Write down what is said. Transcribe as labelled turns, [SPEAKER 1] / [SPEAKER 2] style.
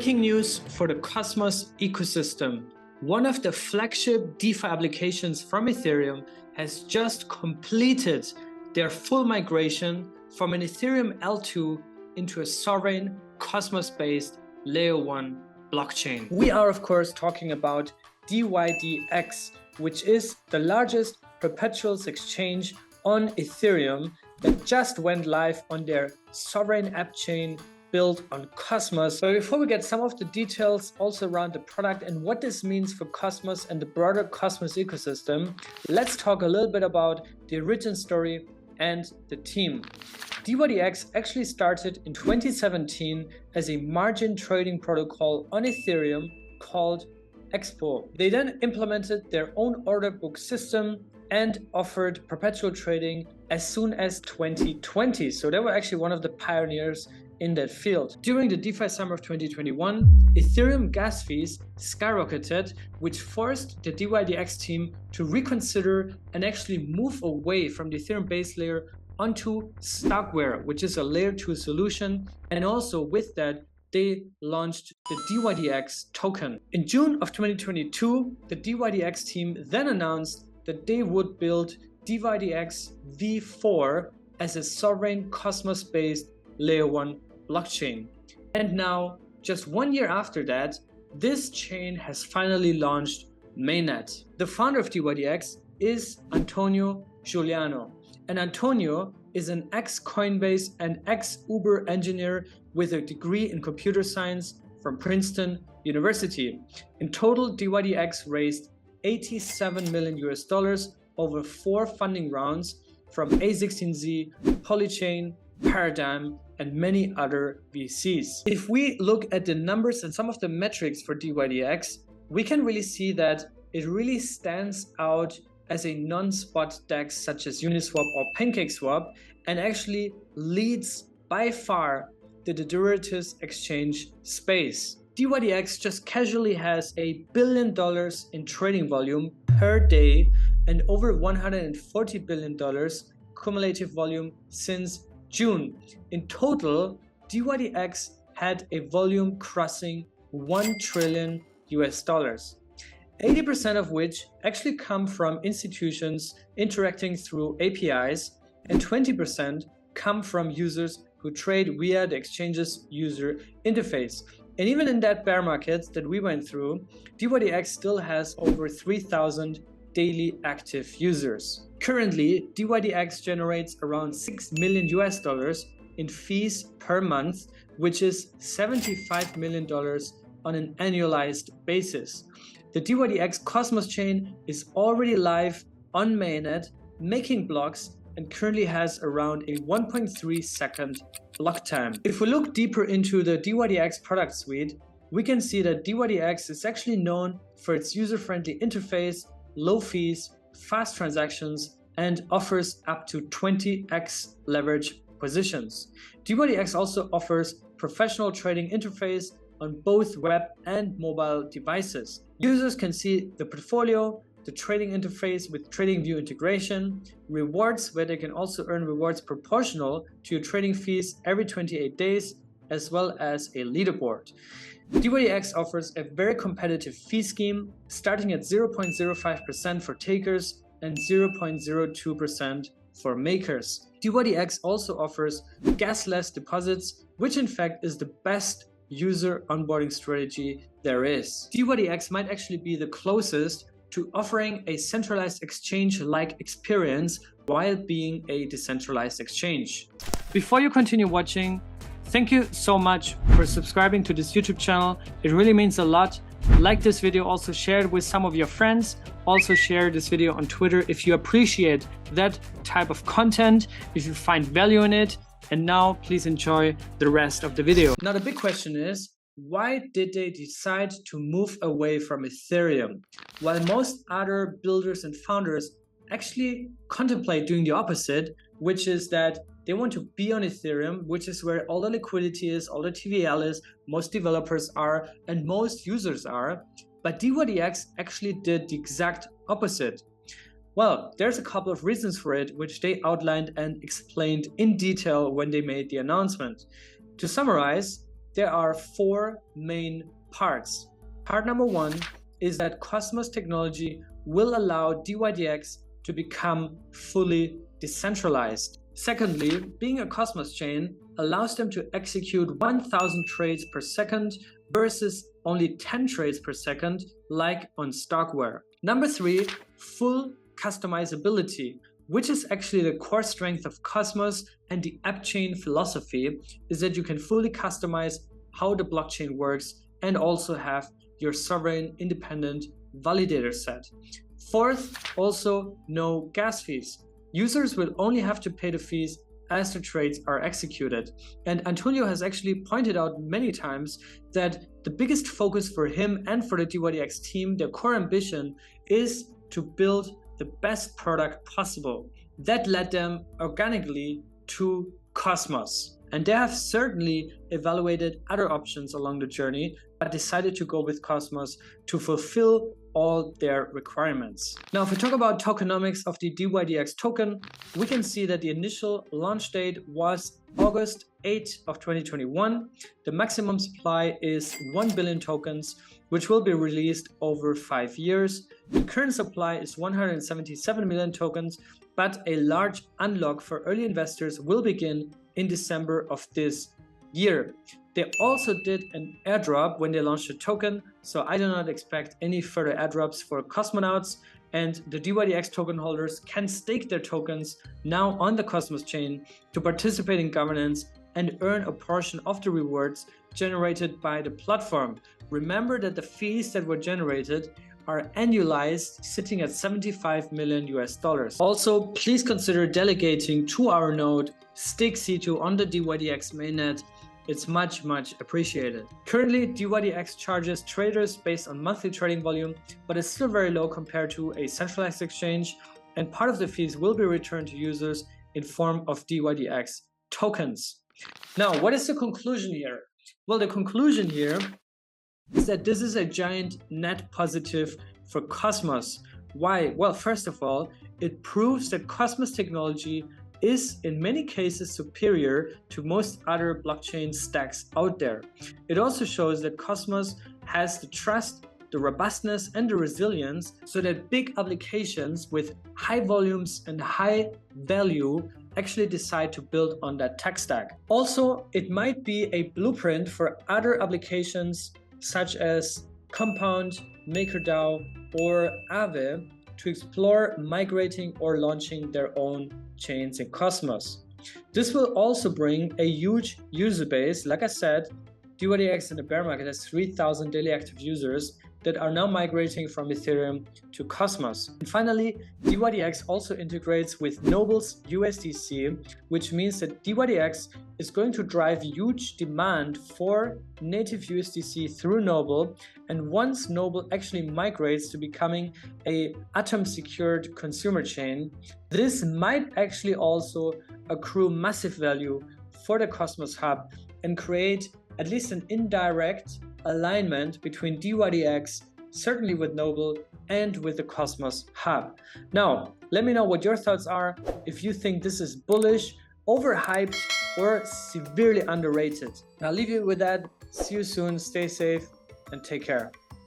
[SPEAKER 1] Breaking news for the Cosmos ecosystem. One of the flagship DeFi applications from Ethereum has just completed their full migration from an Ethereum L2 into a sovereign Cosmos-based Layer 1 blockchain. We are of course talking about dYdX, which is the largest perpetuals exchange on Ethereum that just went live on their sovereign app chain built on Cosmos. But before we get some of the details also around the product and what this means for Cosmos and the broader Cosmos ecosystem, let's talk a little bit about the origin story and the team. dYdX actually started in 2017 as a margin trading protocol on Ethereum called Expo. They then implemented their own order book system and offered perpetual trading as soon as 2020. So they were actually one of the pioneers in that field. During the DeFi summer of 2021, Ethereum gas fees skyrocketed, which forced the dYdX team to reconsider and actually move away from the Ethereum base layer onto Stockware, which is a layer 2 solution. And also with that, they launched the dYdX token. In June of 2022, the dYdX team then announced that they would build dYdX v4 as a sovereign Cosmos-based Layer 1 blockchain. And now, just 1 year after that, this chain has finally launched Mainnet. The founder of dYdX is Antonio Giuliano. And Antonio is an ex-Coinbase and ex-Uber engineer with a degree in computer science from Princeton University. In total, dYdX raised $87 million over 4 funding rounds from A16Z, Polychain, Paradigm, and many other VCs. If we look at the numbers and some of the metrics for dYdX, we can really see that it really stands out as a non-spot DEX such as Uniswap or PancakeSwap, and actually leads by far the derivatives exchange space. dYdX just casually has $1 billion in trading volume per day and over $140 billion cumulative volume since June. In total, dYdX had a volume crossing $1 trillion, 80% of which actually come from institutions interacting through APIs, and 20% come from users who trade via the exchange's user interface. And even in that bear market that we went through, dYdX still has over 3,000 daily active users. Currently, dYdX generates around $6 million in fees per month, which is $75 million on an annualized basis. The dYdX Cosmos chain is already live on Mainnet, making blocks, and currently has around a 1.3 second block time. If we look deeper into the dYdX product suite, we can see that dYdX is actually known for its user-friendly interface, low fees, fast transactions, and offers up to 20x leverage positions. dYdX also offers professional trading interface on both web and mobile devices. Users can see the portfolio, the trading interface with TradingView integration, rewards where they can also earn rewards proportional to your trading fees every 28 days, as well as a leaderboard. dYdX offers a very competitive fee scheme, starting at 0.05% for takers and 0.02% for makers. dYdX also offers gasless deposits, which in fact is the best user onboarding strategy there is. dYdX might actually be the closest to offering a centralized exchange-like experience while being a decentralized exchange. Before you continue watching, thank you so much for subscribing to this YouTube channel. It really means a lot. Like this video, also share it with some of your friends. Also share this video on Twitter if you appreciate that type of content, if you find value in it. And now please enjoy the rest of the video. Now the big question is, why did they decide to move away from Ethereum? While most other builders and founders actually contemplate doing the opposite, which is that they want to be on Ethereum, which is where all the liquidity is, all the TVL is, most developers are, and most users are. But dYdX actually did the exact opposite. Well, there's a couple of reasons for it, which they outlined and explained in detail when they made the announcement. To summarize, there are four main parts. Part number one is that Cosmos technology will allow dYdX to become fully decentralized. Secondly, being a Cosmos chain allows them to execute 1,000 trades per second versus only 10 trades per second like on Stockware. Number three, full customizability, which is actually the core strength of Cosmos and the app chain philosophy, is that you can fully customize how the blockchain works and also have your sovereign independent validator set. Fourth, also no gas fees. Users will only have to pay the fees as the trades are executed. And Antonio has actually pointed out many times that the biggest focus for him and for the dYdX team, their core ambition, is to build the best product possible. That led them organically to Cosmos. And they have certainly evaluated other options along the journey, but decided to go with Cosmos to fulfill all their requirements. Now, if we talk about tokenomics of the dYdX token, we can see that the initial launch date was August 8 of 2021. The maximum supply is 1 billion tokens, which will be released over 5 years. The current supply is 177 million tokens, but a large unlock for early investors will begin in December of this year. They also did an airdrop when they launched the token, so I do not expect any further airdrops for cosmonauts, and the dYdX token holders can stake their tokens now on the Cosmos chain to participate in governance and earn a portion of the rewards generated by the platform. Remember that the fees that were generated are annualized, sitting at $75 million US. Also, please consider delegating to our node Cryptocito on the dYdX mainnet. It's much appreciated. Currently, dYdX charges traders based on monthly trading volume, but it's still very low compared to a centralized exchange, and part of the fees will be returned to users in form of dYdX tokens. Now, what is the conclusion here? Well, the conclusion here is that this is a giant net positive for Cosmos. Why? Well, first of all, it proves that Cosmos technology is in many cases superior to most other blockchain stacks out there. It also shows that Cosmos has the trust, the robustness, and the resilience so that big applications with high volumes and high value actually decide to build on that tech stack. Also, it might be a blueprint for other applications such as Compouned, MakerDAO, or Aave to explore migrating or launching their own chains in Cosmos. This will also bring a huge user base. Like I said, dYdX in the bear market has 3,000 daily active users that are now migrating from Ethereum to Cosmos. And finally, dYdX also integrates with Noble's USDC, which means that dYdX is going to drive huge demand for native USDC through Noble. And once Noble actually migrates to becoming a Atom-secured consumer chain, this might actually also accrue massive value for the Cosmos Hub and create at least an indirect alignment between dYdX, certainly with Noble, and with the Cosmos Hub. Now, let me know what your thoughts are, if you think this is bullish, overhyped, or severely underrated. I'll leave you with that. See you soon, stay safe, and take care.